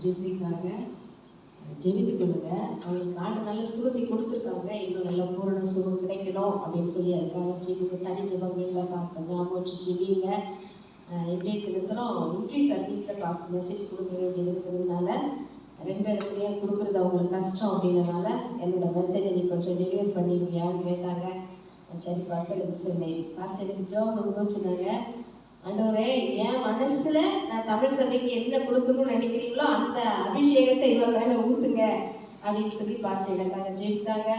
ஜெபிக்காக ஜெபித்து கொள்ளுங்க. அவங்களுக்கு ஆண்டு நல்ல சுகத்தை கொடுத்துருக்காங்க. இன்னும் நல்ல பூரண சுகம் கிடைக்கணும் அப்படின்னு சொல்லி அதுக்காக ஜெபிங்க. தனி ஜெபங்களில் பாஸ்டர் ஞாபகம் வச்சு ஜெபிங்க. இன்றைய தினத்திலும் இங்கிலீஷ் சர்வீஸில் பாஸ்டர் மெசேஜ் கொடுக்க வேண்டியது இருக்கிறதுனால 2 இடத்துலையும் கொடுக்குறது அவங்களுக்கு கஷ்டம் அப்படின்றதுனால என்னோடய மெசேஜை நீ கொஞ்சம் டெலிவரி பண்ணிடுவியான்னு கேட்டாங்க. சரி பாஸ்டர் என்று சொன்னேன். பாஸ்டர் எனக்கு ஜெபம் பண்ணணும்னு சொன்னாங்க. ஆண்டவரே, என் மனசில் நான் தமிழ் சபைக்கு என்ன கொடுக்கணும்னு நினைக்கிறீங்களோ அந்த அபிஷேகத்தை இவர் மேலே ஊற்றுங்க அப்படின்னு சொல்லி பாஸ்டர் எனக்காக ஜெபித்தாங்க.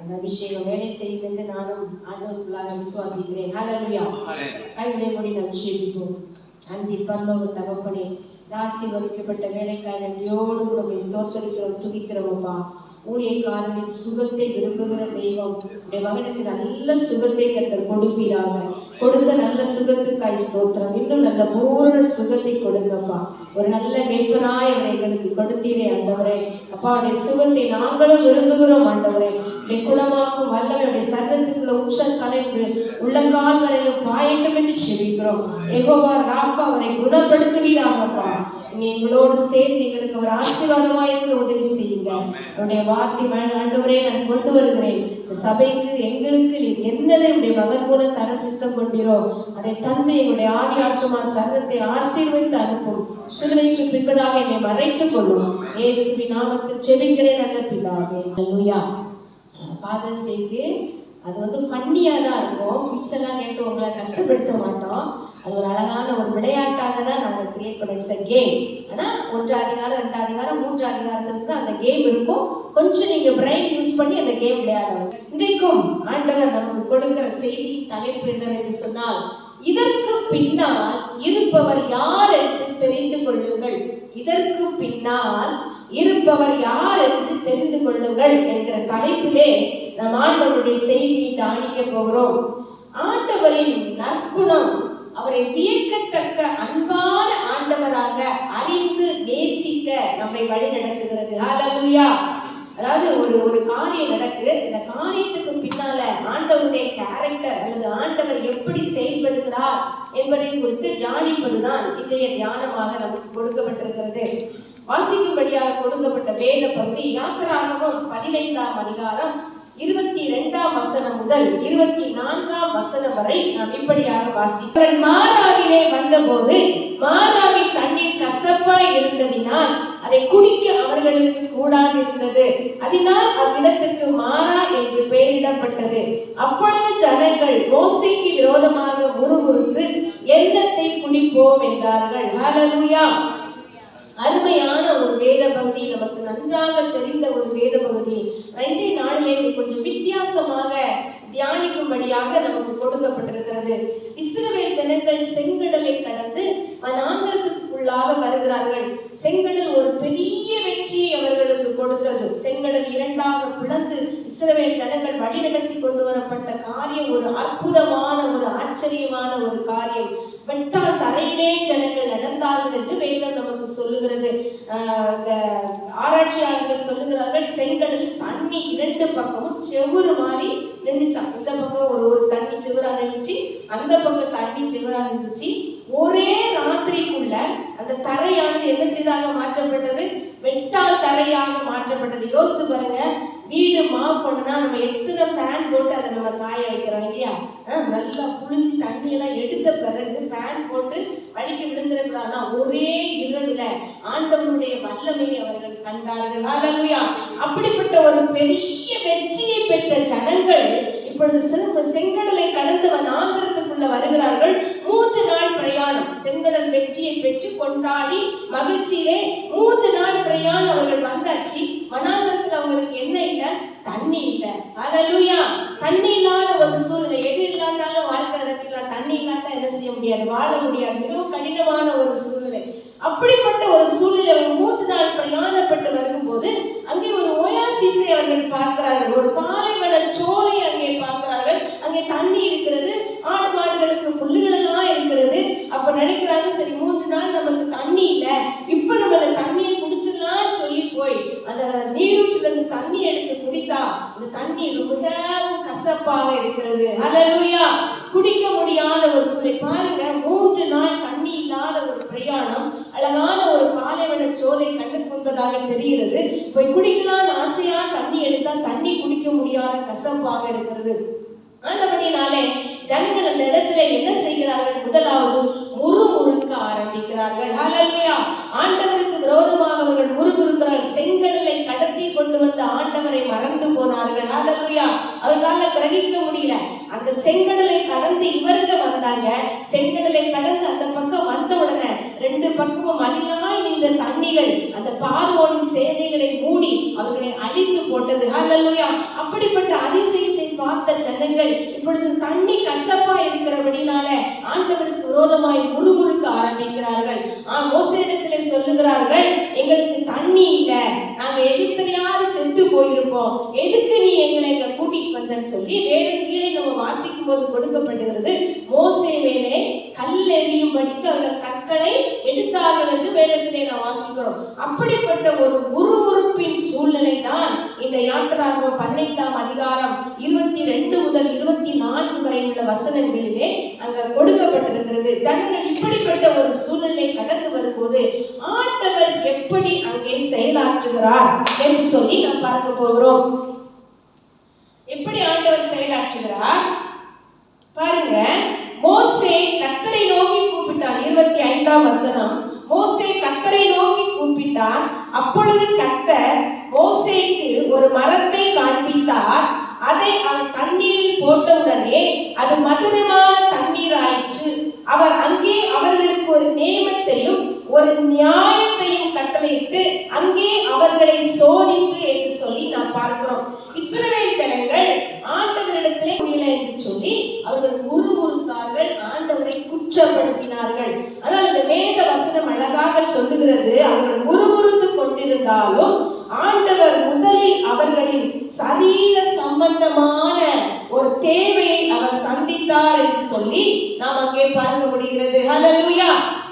அந்த அபிஷேகம் வேலை செய்யும் என்று நானும் ஆண்டவருக்குள்ளாக விசுவாசிக்கிறேன். ஹல்லேலூயா. கைகளை மூடி நாம் ஜெபிப்போம். அன்பின் பரலோக தகப்பனே, ஆசீர்வதிக்கப்பட்ட வேலைக்காக நன்றியோடு நம்மை ஸ்தோத்திரிக்கிறோம், துதிக்கிறோம்ப்பா. ஊழியக்காரனின் சுகத்தை விரும்புகிற தெய்வம், உடைய மகனுக்கு நல்ல சுகத்தை கர்த்தர் கொடுப்பீராக. கொடுத்த நல்ல சுகத்துக்காய் ஸ்தோத்திரம். இன்னும் நல்ல பூரண சுகத்தை கொடுங்கப்பா. ஒரு நல்ல மேய்ப்பனாய் அவரை எங்களுக்கு கொடுத்தீரே ஆண்டவரே. அப்பா, அவருடைய சுகத்தை நாங்களும் விரும்புகிறோம் ஆண்டவரே. உடைய குணமாக்கும் வல்லமை அவருடைய சர்வத்துக்குள்ள உச்சம் கலைந்து உள்ளங்கால் வரையிலும் பாயட்டும் என்று செபிக்கிறோம். யெகோவா ராஃபா அவரை குணப்படுத்துவீராகப்பா. நீ எங்களோடு சேர்ந்து எங்களுக்கு அவர் ஆசீர்வாதமாயிருக்க உதவி செய்யுங்க. அவருடைய வார்த்தை ஆண்டவரே நான் கொண்டு வருகிறேன். சபைக்கு எங்களுக்கு நீர் என்னதை உடைய மகன் மூலம் தர சித்தம் கொண்டீரோ அதை தந்து எங்களுடைய ஆவி ஆத்துமா சர்வத்தை ஆசீர்வதித்து அனுப்பும். சிலுவைக்கு பின்பதாக என்னை மறைத்துக் கொள்ளும். இயேசுவின் நாமத்தில் ஜெபிக்கிறேன் நல்ல பிதாவே. அல்லேலூயா. ஃபாதர்ஸ் டேக்கு அது ஃபன்னியாக தான் இருக்கும். குவிஸ் எல்லாம் கேட்டு உங்களை கஷ்டப்படுத்த மாட்டோம். அது ஒரு அழகான ஒரு விளையாட்டாக தான் நாங்கள் கிரியேட் பண்ண. It's a game. ஆனால் 1 அதிகாரம் 2 அதிகாரம் 3 அதிகாரத்துக்கு தான் அந்த கேம் இருக்கும். கொஞ்சம் நீங்கள் பிரெயின் யூஸ் பண்ணி அந்த கேம் விளையாடணும். இன்றைக்கும் ஆண்டவர் நமக்கு கொடுக்கிற செய்தி தலைப்பு என்னவென்று சொன்னால், இதற்கு பின்னால் இருப்பவர் யார் என்று தெரிந்து கொள்ளுங்கள். இதற்கு பின்னால் இருப்பவர் யார் என்று தெரிந்து கொள்ளுங்கள் என்கிற தலைப்பிலே நாம் ஆண்டவருடைய செய்தியை தியானிக்க போகிறோம். ஆண்டவரின் நற்குணம் அவரை வியக்கத்தக்க அன்பான ஆண்டவராக அறிந்து நேசிக்க நம்மை வழி நடத்துகிறது. ஹல்லேலூயா. அதாவது ஒரு காரியம் நடக்குது. இந்த காரியத்துக்கு பின்னால ஆண்டவருடைய கேரக்டர் அல்லது ஆண்டவர் எப்படி செயல்படுகிறார் என்பதை குறித்து தியானிப்பதுதான் இன்றைய தியானமாக நமக்கு கொடுக்கப்பட்டிருக்கிறது. வாசிக்கும்படியாக கொடுக்கப்பட்ட வேத பகுதி யாத்திராகமம் 15ஆம் அதிகாரம் 22ஆம் வசனம் முதல் 24ஆம் வசனம் வரை நாம் இப்படியாக வாசிக்கிறோம். மாராவிலே வந்தபோது மாராவின் தண்ணீர் கசப்பாய் இருந்ததினால் அதை குடிக்க அவர்களுக்கு கூடாதிருந்தது. அதனால் அவ்விடத்துக்கு மாரா என்று பெயரிடப்பட்டது. அப்பொழுது ஜனங்கள் மோசேக்கு விரோதமாக முறுமுறுத்து எண்ணத்தை குடிப்போம் என்றார்கள். ஹல்லேலூயா. அருமையான ஒரு வேத பகுதி, நமக்கு நன்றாக தெரிந்த ஒரு வேத பகுதி. இன்றைய நாளிலே இது கொஞ்சம் வித்தியாசமாக தியானிக்கும்படியாக நமக்கு கொடுக்கப்பட்டிருக்கிறது. இஸ்ரவேல் ஜனங்கள் செங்கடலை கடந்து வனாந்தரத்துக்குள்ளாக வருகிறார்கள். செங்கடல் ஒரு பெரிய வெற்றியை அவர்களுக்கு கொடுத்தது. செங்கடல் 2ஆக பிளந்து இஸ்ரவேல் ஜனங்கள் வழிநடத்தி கொண்டு வரப்பட்ட காரியம் ஒரு அற்புதமான ஒரு ஆச்சரியமான ஒரு காரியம். வெட்டால் தரையிலே ஜனங்கள் நடந்தார்கள் என்று வேதம் நமக்கு சொல்லுகிறது. இந்த ஆராய்ச்சியாளர்கள் சொல்லுகிறார்கள், செங்கடலில் தண்ணி 2 பக்கமும் செவுறு மாதிரி நின்றுச்சான். இந்த பக்கம் ஒரு தண்ணி செவரா நின்றுச்சு, அந்த பக்கம் தண்ணி செவரா இருந்துச்சு. ஒரே ராத்திரிக்குள்ள அந்த தரையானது என்ன செய்தாக மாற்றப்பட்டது? வெட்டால் தரையாக மாற்றப்பட்டது. யோசித்து பாருங்க, வீடு மாப் பண்ணுனா நம்ம எத்தனை ஃபேன் போட்டு அதை நம்ம காய வைக்கிறோம் இல்லையா? நல்லா புளிஞ்சு தண்ணியெல்லாம் எடுத்த பிறகு ஃபேன் போட்டு வலிக்கு விழுந்திருக்கிறான்னா ஒரே இரவுல ஆண்டவருடைய வல்லமையை அவர்கள் கண்டார்கள். ஹல்லேலூயா. அப்படிப்பட்ட ஒரு பெரிய வெற்றியை பெற்ற ஜனங்கள் இப்பொழுது செங்கடலை கடந்து வனாந்தரத்துக்குள்ள வருகிறார்கள். 3 நாள் பிரயாணம். செங்கடல் வெற்றியை பெற்று கொண்டாடி மகிழ்ச்சியிலே 3 நாள் பிரயாணம் அவர்கள் வந்தாச்சு. வனாந்தரத்தில் அவங்களுக்கு என்ன இல்லை? தண்ணி இல்லை. ஹல்லேலூயா. தண்ணி இல்லாத ஒரு சூழ்நிலை. எது இல்லாட்டாலும் வாழ்க்கை நடத்திக்கலாம், தண்ணி இல்லாட்டா என்ன செய்ய முடியாது? வாழ முடியாது. மிகவும் கடினமான ஒரு சூழ்நிலை. அப்படிப்பட்ட ஒரு சூழ்நிலை 3 நாள் பிரயாணப்பட்டு வரும்போது அங்கே ஒரு ஓயாசிஸை அவர்கள் பார்க்கிறார்கள். ஒரு பாலைவன சோலை அங்கே பார்க்கிறார்கள். அங்கே தண்ணி இருக்கிறது, ஆடு மாடுகளுக்கு புல்லுகளெல்லாம் இருக்கிறது. அப்ப நினைக்கிறாங்க, சரி 3 நாள் நமக்கு தண்ணி இல்லை, இப்ப நம்ம அந்த தண்ணியை குடிச்சிடலாம் சொல்லி போய் அந்த நீரூற்றிலிருந்து தண்ணி எடுத்து குடித்தா அந்த தண்ணீர் மிகவும் கசப்பாக இருக்கிறது. ஹல்லேலூயா. குடிக்க முடியாத ஒரு சூழ்நிலை. பாருங்க, 3 நாள் தண்ணி இல்லாத ஒரு பிரயாணம், அழகான ஒரு பாலைவன தெரிகிறது. போய் குடிக்கலாம்னு ஆசையா தண்ணி எடுத்தா தண்ணி குடிக்க முடியாத கசப்பாக இருக்கிறது. ஆனபடினாலே ஜனங்கள் அந்த இடத்துல என்ன செய்கிறார்கள்? முதலாவது முறுமுறுக்க ஆரம்பிக்கிறார்கள். ஹல்லேலூயா! ஆண்டவருக்கு விரோதமாக அவர்கள் முறுமுறுக்கிறார்கள். செங்கடலை கடத்தி கொண்டு வந்த ஆண்டவரை மறந்து போனார்கள். ஹல்லேலூயா! அவர்களால கிரகிக்க முடியல. அந்த செங்கடலை கடந்து இவருங்க வந்தாங்க. செங்கடலை கடந்து அந்த பக்கம் வந்த உடனே ரெண்டு பக்கமும் மதிலாய் நின்ற தண்ணிகள் அந்த பார்வோனின் சேனைகளை மூடி அவர்களை அழித்து போட்டது. ஹல்லேலூயா! அப்படிப்பட்ட அதிசயத்தை பார்த்த ஜனங்கள் இப்பொழுது தண்ணி கசப்பா இருக்கிறபடினால ஆண்டவருக்கு விரோதமாய் முறுமுறுக்க ஆரம்பிக்கிறார்கள். மோசேயிடத்திலே சொல்லுகிறார்கள், எங்களுக்கு தண்ணி இல்ல, நாங்க எகிப்திலையாவது செத்து போயிருப்போம், எதுக்கு நீ எங்களை இங்க கூட்டிட்டு வந்தன்னு சொல்லி வேறு கீழே நம்ம வாசிக்கும் போது கொடுக்கப்படுகிறது. மோசே மேலே கல் எறியும்படிக்கு அவர்கள் கற்களை எடுத்தார்கள் என்று வேதத்திலே நாம் வாசிக்கிறோம். அப்படிப்பட்ட ஒரு முறுமுறுப்பின் சூழ்நிலை தான் இந்த யாத்திராகமம் 15ஆம் அதிகாரம் 22 முதல் 24 வரை உள்ள வசனங்களிலே அங்க கொடுக்கப்பட்டிருக்கிறது. ஜனங்கள் இப்படிப்பட்ட ஒரு சூழ்நிலை கடந்து வரும்போது ஆண்டவர் எப்படி அங்கே செயலாற்றுகிறார் என்று சொல்லி நாம் பார்க்க போகிறோம். எப்படி ஆண்டவர் செயலாற்றுகிறார் பாருங்க. மோசே கர்த்தரை நோக்கி கூப்பிட்டான். 25ஆம் வசனம். மோசே கர்த்தரை நோக்கி கூப்பிட்டான். அப்பொழுது கர்த்தர் மோசேக்கு ஒரு மரத்தை காண்பித்தார். அதை அவன் தண்ணீரில் போட்டவுடனே அது மதுரமான தண்ணீர் ஆயிற்று. அவர் அங்கே அவர்களுக்கு ஒரு நியமத்தையும் ஒரு நியாயத்தையும் கட்டளையிட்டு அங்கே அவர்களை சோதித்து என்று சொல்லி நாம் பார்க்கிறோம். இஸ்ரவேல் ஜனங்கள் ஆண்டவரிடத்திலே முடியல என்று சொல்லி அவர்கள் முறுமுறுத்தார்கள், ஆண்டவரை குற்றப்படுத்தினார்கள். ஆனால் இந்த வேத வசனம் அழகாக சொல்லுகிறது, அவர்கள் முறுமுறுத்து கொண்டிருந்தாலும் ஆண்டவர் முதலில் அவர்களின் சரீர சம்பந்தமான ஒரு தேவையை அவர் சந்தித்தார் என்று சொல்லி நாம் அங்கே பார்க்க முடிகிறது. ஹல்லேலூயா!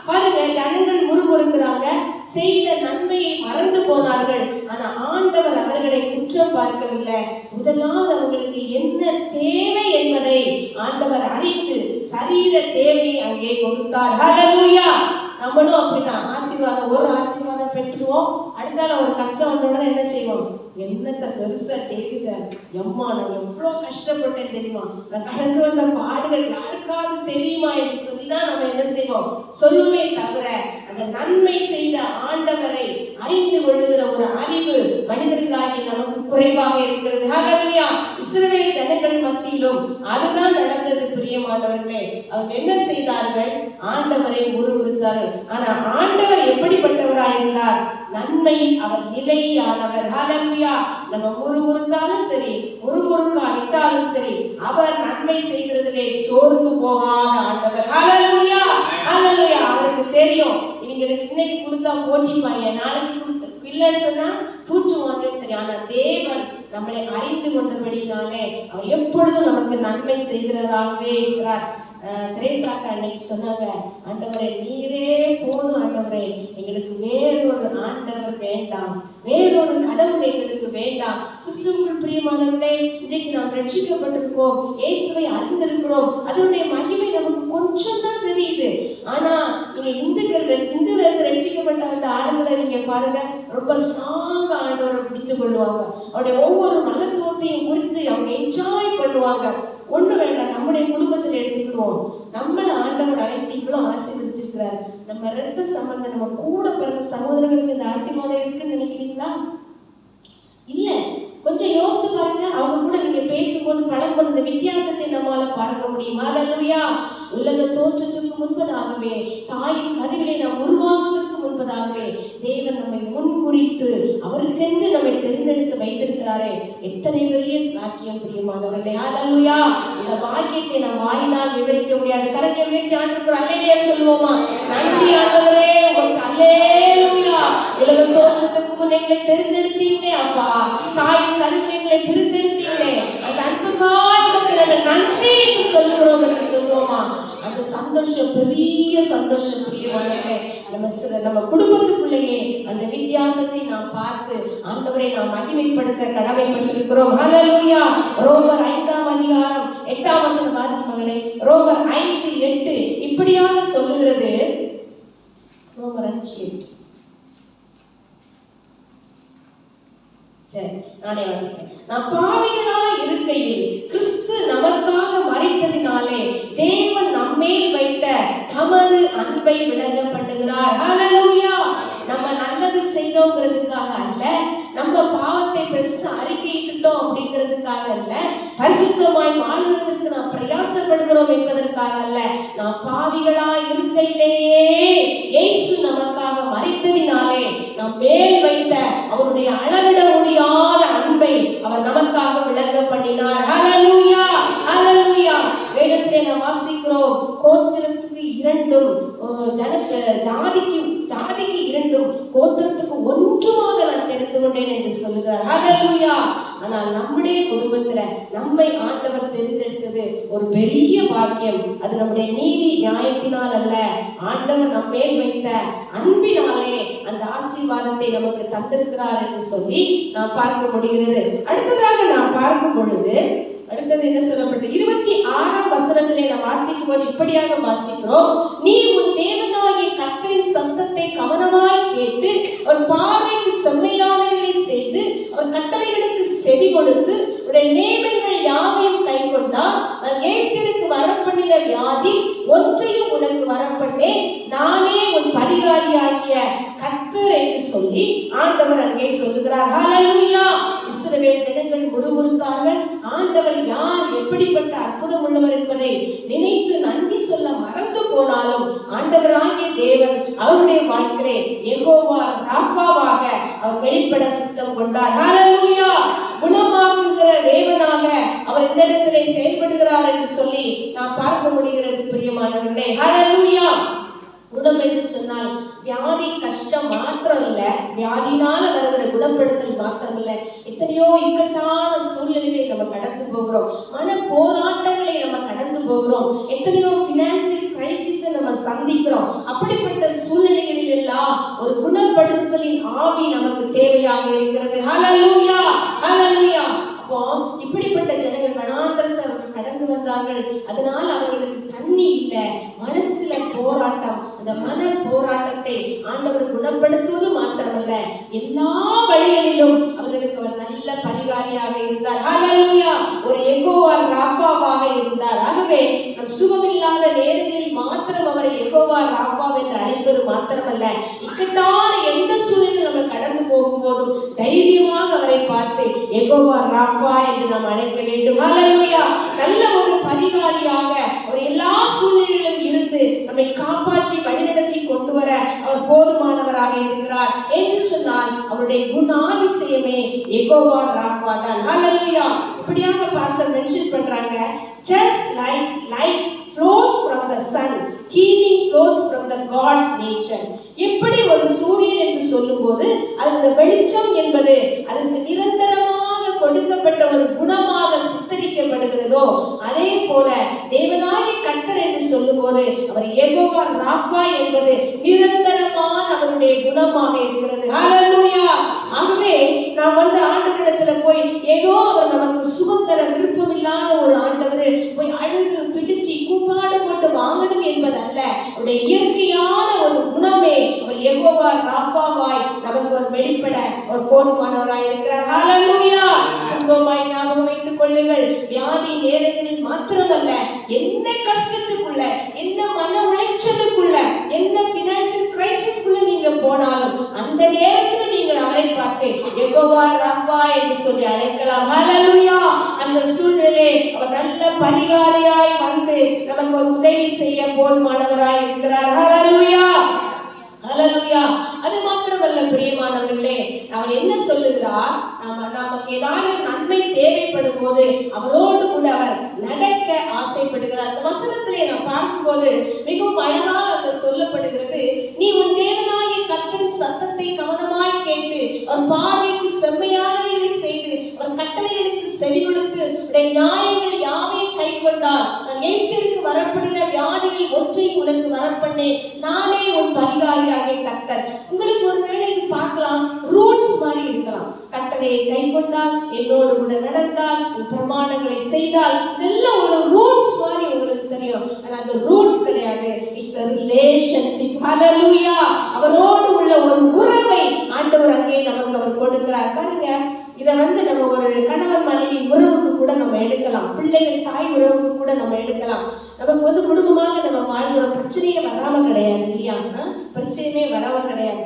பாருங்க, ஜனங்கள் முறுமுறுக்கிறாங்க, செய்த நன்மையை மறந்து போனார்கள். ஆனா ஆண்டவர் அவர்களை குற்றம் பார்க்கவில்லை. முதலாவது அவர்களுக்கு என்ன தேவை என்பதை ஆண்டவர் அறிந்து சரீர தேவையை அங்கே கொடுத்தார். ஹல்லேலூயா! நம்மளும் அப்படிதான். ஆசீர்வாதம், ஒரு ஆசீர்வாதம் பெற்றுவோம், அடுத்தால ஒரு கஷ்டம் வந்தோட என்ன செய்வோம்? என்னத்தை பெருசா செய்துட்டார், எம்மா நான் எவ்வளோ கஷ்டப்பட்டேன் தெரியுமா, நான் கடந்து வந்த பாடுகள் யாருக்காவது தெரியுமா என்று சொல்லிதான் நம்ம என்ன செய்வோம் சொல்லுமே தவிர அந்த நன்மை செய்த ஆண்டவரை அறிந்து கொள்ளுகிற ஒரு அறிவு மனிதர்களாகி நமக்கு குறைவாக இருக்கிறது. ஹல்லேலூயா! இஸ்ரவேல் ஜனங்கள் மத்தியிலும் அதுதான் நடந்தது. பிரியமானவர்களே, அவங்க என்ன செய்தார்கள்? ஆண்டவரை முறுமுறுத்தார்கள். ஆனா ஆண்டவர் எப்படிப்பட்டவராயிருந்தார்? நன்மையில் அவர் நிலையானவர். ஹல்லேலூயா! நம்ம முறுமுறுத்தாலும் சரி, முறுமுறுக்காவிட்டாலும் சரி, அவர் நன்மை செய்கிறதிலே சோர்ந்து போகாத ஆண்டவர். ஹல்லேலூயா! ஹல்லேலூயா! அவருக்கு தெரியும், இவங்களுக்கு இன்னைக்கு கொடுத்தா போட்டிப்பாங்க, நாளைக்கு கொடுத்த இல்லைன்னு சொன்னா தூற்றுவாங்கன்னு தெரியும். ஆனா தேவன் நம்மளை அறிந்து கொண்டபடினாலே அவர் எப்பொழுதும் நமக்கு நன்மை செய்கிறவராகவே இருக்கிறார். திரேசாக்கா அன்னைக்கு சொன்னாங்க, ஆண்டவரே நீரே போதும் ஆண்டவரே, எங்களுக்கு வேறொரு ஆண்டவர் வேண்டாம், வேறொரு கடவுள் எங்களுக்கு வேண்டாம். கிறிஸ்துவுக்குள் பிரியமானவர்களே, இன்றைக்கு நாம் ரட்சிக்கப்பட்டிருக்கோம், இயேசுவை அறிந்திருக்கிறோம், அதனுடைய மகிமை நமக்கு கொஞ்சம் தான் தெரியுது. ஆனா நீங்க இந்துல இருந்து ரட்சிக்கப்பட்ட அந்த ஆளுங்களை நீங்க பாருங்க, ரொம்ப ஸ்ட்ராங்கா ஆண்டவரை பிடித்துக் கொள்வாங்க. அவருடைய ஒவ்வொரு மகத்துவத்தையும் குறித்து அவங்க என்ஜாய் பண்ணுவாங்க. ஒண்ணு வேண்டாம், நம்முடைய குடும்பத்தில் எடுத்துக்கிடுவோம். நம்மள ஆண்டவர் அழைத்து இவ்வளவு ஆசீர்வதிச்சிருக்கிறார். நம்ம இரத்த சம்பந்தம், நம்ம கூட பிறந்த சகோதரர்களுக்கு இந்த ஆசீர்வாதம் இருக்குன்னு நினைக்கிறீங்களா? இல்ல. கொஞ்சம் யோசித்து பாருங்க. அவங்க கூட நீங்க பேசும்போது பழகும் இந்த வித்தியாசத்தை நம்மால பார்க்க முடியும். ஹல்லேலூயா! உலக தோற்றத்துக்கு முன்பதாகவே, தாயின் கருவிலே நாம் உருவாகுவதற்கு முன்பதாகவே தேவன் நம்மை முன்குறித்து அவருக்கென்று நம்மை தெரிந்தெடுத்து வைத்திருக்கிறாரே, எத்தனை பெரிய சாக்கியம் பிரியமானவர்களே. ஹல்லேலூயா! இந்த பாக்கியத்தை நாம் வாயினால் விவரிக்க முடியாது. கரங்களை உயர்த்தி ஆண்டவருக்கு அல்லேலூயா சொல்லுவோமா? நன்றி ஆண்டவரே, உமக்கு அல்லேலூயா. உலக தோற்றத்துக்கு முன் எங்களை தெரிந்தெடுத்தீங்களே அப்பா, தாயின் கருவிலே எங்களை பிரித்தெடுத்தீங்களே, அந்த அன்புக்காக நாங்கள் நன்றி என்று சொல்லுகிறோம் என்று சொல்லுவோமா? அந்த சந்தோஷம் பெரிய சந்தோஷம் பிரியமானவர்களே. நம்ம குடும்பத்துக்குள்ளேயே அந்த வித்தியாசத்தை நாம் பார்த்து ஆண்டவரை நாம் மகிமைப்படுத்த கடமைப்பட்டிருக்கிறோம். ஹல்லேலூயா! ரோமர் 5ஆம் அதிகாரம் 8ஆம் வசனம் வாசிப்பவர்களே. ரோமர் 5:8 இப்படியாக சொல்லுகிறது. ரோமர் 5:8 சரி, நானே வாசிக்கிறேன். நாம் பாவிகளாய் இருக்கையில் கிறிஸ்து நமக்காக மரித்ததினாலே தேவன் நம்மேல் வைத்த தமது அன்பை விளங்க பண்ணுகிறார். ஹல்லேலூயா. நம்ம நல்லது செய்தோங்கிறதுக்காக அல்ல, நம்ம பாவத்தை பெருசா அறிக்கையிட்டுட்டோம் அப்படிங்கிறதுக்காக அல்ல, பரிசுத்தமாய் வாழ்வதற்கு நாம் பிரயாசப்படுகிறோம் என்பதற்காக அல்ல, நாம் பாவிகளாய் இருக்கையிலேயே இயேசு நமக்காக மரித்ததினாலே நாம் மேல் வைத்த அவருடைய அளவிட முடியாத அன்பை அவர் நமக்காக விளங்க பண்ணினார். ஹல்லேலூயா, ஹல்லேலூயா. வேதத்திலே நாம் வாசிக்கிறோம், கோத்திரத்துக்கு 2 ஜாதிக்கு 2 கோத்திரத்துக்கு ஒன்றுமாக நான் தெரிந்து கொண்டேன் என்று சொல்லுகிறார். ஹல்லேலூயா. ஆனால் நம்முடைய குடும்பத்துல நம்மை ஆண்டவர் தெரிந்தெடுத்தது ஒரு பெரிய பாக்கியம். அது நம்முடைய நீதி நியாயத்தினால் அல்ல, ஆண்டவர் நம்மேல் வைத்த அன்பினாலே அந்த ஆசீர்வாதத்தை நமக்கு தந்திருக்கிறார் என்று சொல்லி நாம் பார்க்க முடிகிறது. அடுத்ததாக நாம் பார்க்கும் பொழுது அடுத்தது என்ன சொல்லப்பட்டு 26ஆம் வசனத்திலே நாம் வாசிக்கும் போது இப்படியாக வாசிக்கிறோம், நீ உன் தேவனாகிய கர்த்தரின் சத்தத்தை கவனமாய் கேட்டு ஒரு பார்வைக்கு செம்மையானவைகளை செய்து அவர் கட்டளைகளுக்கு செவி கொடுத்து உடைய நியமங்கள் யாவையும் கை கொண்டால் நான் எகிப்திற்கு வரப்பண்ணின வியாதி ஒன்றையும் உனக்கு வரப்பண்ணே, நானே உன் பரிகாரியாகிய கர்த்தர் என்று சொல்லி ஆண்டவர் அங்கே சொல்லுகிறார். ஹல்லேலூயா. இஸ்ரவேல் ஜனங்கள் முறுமுறுத்தார்கள். ஆண்டவர் யார், எப்படிப்பட்ட அற்புதம் உள்ளவர் என்பதை நினைத்து நன்றி சொல்ல மறந்து போனாலும் ஆண்டவராகிய தேவன் அவருடைய வாழ்க்கையிலே யெகோவா ராஃபாவாக அவர் வெளிப்பட சித்தம் கொண்டார். ஹல்லேலூயா. குணமாக்குகிற தேவனாக அவர் இந்த இடத்திலே செயல்படுகிறார் என்று சொல்லி நாம் பார்க்க முடிகிறது. பிரியமானவர்களே, ஹல்லேலூயா. குணம் என்று சொன்னால் வியாதி கஷ்டம் மாத்திரம் இல்ல, வியாதினால வருகிற குணப்படுத்தல் மாத்திரம் இல்ல, எத்தனையோ இக்கட்டான சூழ்நிலைகளை நம்ம கடந்து போகிறோம், மன போராட்டங்களை நம்ம கடந்து போகிறோம், எத்தனையோ பினான்சியல் கிரைசிஸை நம்ம சந்திக்கிறோம். அப்படிப்பட்ட சூழ்நிலைகளில் எல்லாம் ஒரு குணப்படுத்துதலின் ஆவி நமக்கு தேவையாக இருக்கிறது. ஹல்லேலூயா, ஹல்லேலூயா. அப்போ இப்படிப்பட்ட ஜனங்கள் வனாந்தரத்தை அவர்கள் கடந்து வந்தார்கள். அதனால் அவர்களுக்கு தண்ணி இல்லை, மனசுல போராட்டம். அந்த மன போராட்டத்தை ஆண்டவர் குணப்படுத்துவது மாத்திரமல்ல, எல்லா வழிகளிலும் அவர்களுக்கு அவர் நல்ல பரிகாரியாக இருந்தார். ஹல்லேலூயா. ஒரு யெகோவா ராஃபாவாக இருந்தார். ஆகவே நம் சுகமில்லாத நேரங்களில் மாத்திரம் அவரை யெகோவா ராஃபா என்று அழைப்பது மாத்திரமல்ல, இக்கட்டான எந்த சூழ்நிலையில் நம்ம கடந்து போகும்போதும் தைரியமாக அவரை பார்த்து யெகோவா ராஃபா என்று நாம் அழைக்க வேண்டும். ஹல்லேலூயா. நல்ல ஒரு பரிகாரியாக அவர் எல்லா சூழ்நிலைகளிலும் இருந்து நம்மை காப்பாற்றி வழிநடத்தி கொண்டு வர அவர் போதுமானவராக இருக்கிறார் என்று சொன்னால் அவருடைய குணாதிசயமே யெகோவா ராஃபா தான். ஹல்லேலூயா. இப்படியாக பாஸ்டர் மென்ஷன் பண்றாங்க, just like light flows from the sun, healing flows from the God's nature. எப்படி ஒரு சூரியன் என்று சொல்லும்போது அந்த வெளிச்சம் என்பது அதற்கு நிரந்தரமாக கொடுக்கப்பட்ட ஒரு குணமாக சித்தரிக்கப்படுகிறதோ, அதே போல தேவனாகிய கர்த்தர் என்று சொல்லும்போது அவர் யெகோவா ராஃபா என்பது நிரந்தரமான அவருடைய குணமாக இருக்கிறது. ஹல்லேலூயா. ஆகவே நாம் ஆண்டவரிடத்துல போய் ஏதோ அவர் நமக்கு சுகம் தர விருப்பம் இல்லாத ஒரு ஆண்டவர் போய் அழுது பிடிச்சு கூப்பாடு போட்டு வாங்கணும் என்பதல்ல, அவருடைய இயற்கையான ஒரு குணமே அவர் யெகோவா ராஃபாவாய் நமக்கு ஒரு வெளிப்பட ஒரு போதுமானவராய் இருக்கிறார். ஹல்லேலூயா. துன்பமாய் ஞாபகம் வைத்துக் கொள்ளுங்கள், வியாதி நேரங்களில் மாத்திரமல்ல, என்ன கஷ்டத்துக்குள்ள, என்ன மன உளைச்சலுக்குள்ள, என்ன பினான்சியல் கிரைசிஸ்க்குள்ள நீங்க போனாலும் அந்த நேரத்தில் நீங்கள் அவரை பார்த்து யெகோவா ராஃபா என்று சொல்லி அழைக்கலாம். ஹல்லேலூயா. அந்த சூழ்நிலை அவர் நல்ல பரிகாரியாய் வந்து நமக்கு ஒரு உதவி செய்ய போதுமானவராய் இருக்கிறார். ஹல்லேலூயா, ஹல்லேலூயா. அது மாத்திரமல்ல பிரியமானவர்களே, அவர் என்ன சொல்லுகிறார், நமக்கு ஏதாவது நன்மை தேவைப்படும் போது அவரோடு கூட அவர் நடக்க ஆசைப்படுகிறார். அந்த வசனத்திலே நாம் பார்க்கும்போது மிகவும் அழகாக அங்க சொல்லப்படுகிறது, நீ உன் தேவனாகிய கர்த்தரின் சத்தத்தை கவனமாய் கேட்டு அவர் பார்வைக்கு செம்மையானவைகளை செய்து அவர் கட்டளைகளுக்கு செவி கொடுத்து உடைய நியாயங்கள் யாவையும் கை கொண்டால் நான் எகிப்திற்கு வரப்படின வியாதிகள் ஒன்றையும் உனக்கு வரப்பண்ணேன், நானே உன் பரிகாரியாகிய கர்த்தர். உங்களுக்கு ஒருவேளை இது பார்க்கலாம் ரூல்ஸ் மாதிரி இருக்கலாம், கட்டளையை கை கொண்டால், என்னோடு கூட நடந்தால், பிரமாணங்களை செய்தால், இதெல்லாம் ஒரு ரூல்ஸ் மாதிரி உங்களுக்கு தெரியும். ஆனா அந்த ரூல்ஸ் கிடையாது, இட்ஸ் a relationship. ஹல்லேலூயா. அவரோடு உள்ள ஒரு உறவை ஆண்டவர் அங்கே நமக்கு அவர் கொடுக்கிறார். பாருங்க, கணவன் மனைவி உறவுக்கு கூட நம்ம எடுக்கலாம், பிள்ளைகள் தாய் உறவுக்கு கூட நம்ம எடுக்கலாம். நமக்கு குடும்பமாக நம்ம வாழ்கிற பிரச்சனையே வராம கிடையாது இல்லையா? பிரச்சனையுமே வராம கிடையாது.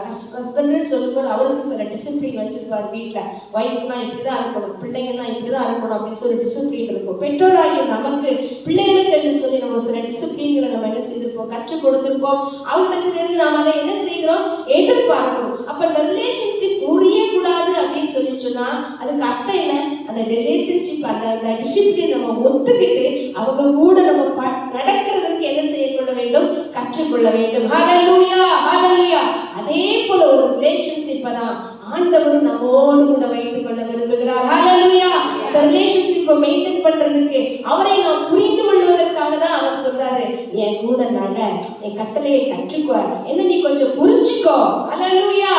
ஹஸ்பண்ட்னு சொல்லும்போது அவருக்கு சில டிசிப்ளின் வச்சிருப்பார் வீட்டில். ஒய்ஃப்னா இப்படிதான் இருக்கணும், பிள்ளைங்கன்னா இப்படிதான் இருக்கணும் அப்படின்னு சொல்லி டிசிப்ளின் இருக்கும். பெற்றோராகிய நமக்கு பிள்ளைகளுக்கு என்று சொல்லி நம்ம சில டிசிப்ளின்களை நம்ம என்ன செய்திருப்போம், கற்றுக் கொடுத்திருப்போம். அவர்கிட்ட நாம் அதை என்ன செய்கிறோம், எதிர்பார்க்கிறோம். அப்ப இந்த ரிலேஷன்ஷிப் முறியக்கூடாது அப்படின்னு சொல்லி சொன்னா அதுக்கு அர்த்தம் என்ன? அந்த ரிலேஷன்ஷிப் அந்த டிசிப்ளின் நம்ம ஒத்துக்கிட்டு அவங்க கூட நம்ம நடக்கிறதுக்கு என்ன செய்யக்கொள்ள வேண்டும், கற்றுக்கொள்ள வேண்டும். ஹல்லேலூயா, ஹல்லேலூயா. அதே போல ஒரு ரிலேஷன்ஷிப்பை தான் ஆண்டவரும் நம்மோடு கூட வைத்துக் கொள்ள விரும்புகிறார். ஹல்லேலூயா. அந்த ரிலேஷன்ஷிப்பை மெயின்டைன் பண்றதுக்கு அவரை நாம் புரிந்து கொள்வதற்காக தான் அவர் சொல்றாரு, என் கூட நட, என் கட்டளையை கற்றுக்கோ, என்ன நீ கொஞ்சம் புரிஞ்சுக்கோ. ஹல்லேலூயா.